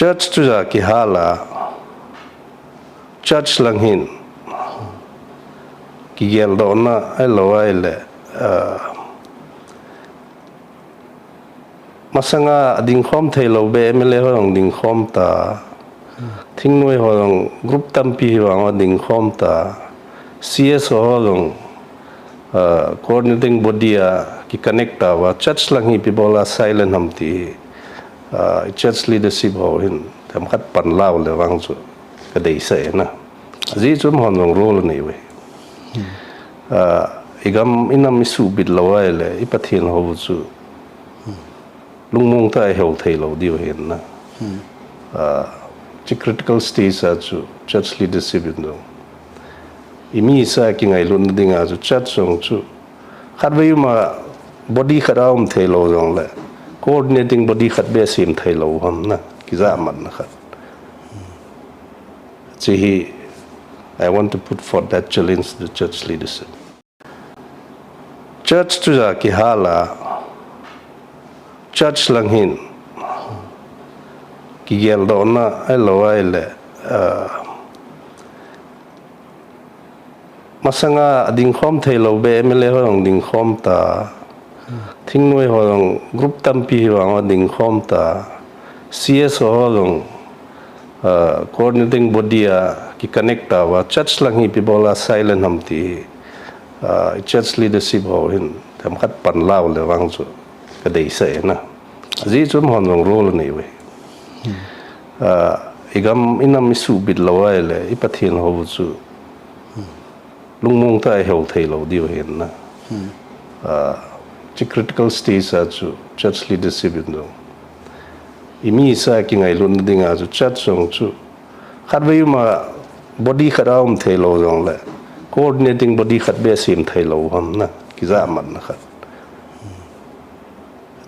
church tu ja ki hala church lang hin ki gel do na ai le masanga ding khom thelo be M.L.A hong ding khom ta thing noi hong group tampi wa ding khom ta CS hong coordinating body ki connect ta wa church lang hi people are silent ham ti church leadership ho hin tham khat pan lao le wang chu ka dei se na ji chum hon wang role nei we igam inam isu bit lawai le ipathin ho chu lungmong ta hel thei lo diu hin na chi critical stage a chu church leadership in imi sa ki ngai lun dinga chu church song chu khat ve ma body kharaum thei lo jong le coordinating body khat be sim thei lo ham na ki za man na khat chi hi I want to put forth that challenge to the church leadership. Church tu ja ki hala church lang hin ki gel do na ai le masanga ding khom thelo be M.L.A hong ding khom ta thing noi hong group tampi wa ding khom ta CS hong coordinating body ki connect ta wa church lang hi people are silent ham ti church leadership ho hin tham khat pan lao le wang chu ka dei se na ji chum hon wang role nei we igam inam isu bit lawai le ipathin ho chu lungmong ta hel thei lo diu hin na chi critical stage a chu church leadership in imi sa ki ngai lun dinga chu church song chu khat ve ma body kharaum thei lo jong le coordinating body khat be sim thei lo ham na ki za man na khat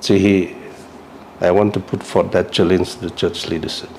chi hi I want to put forth that challenge to the church leadership.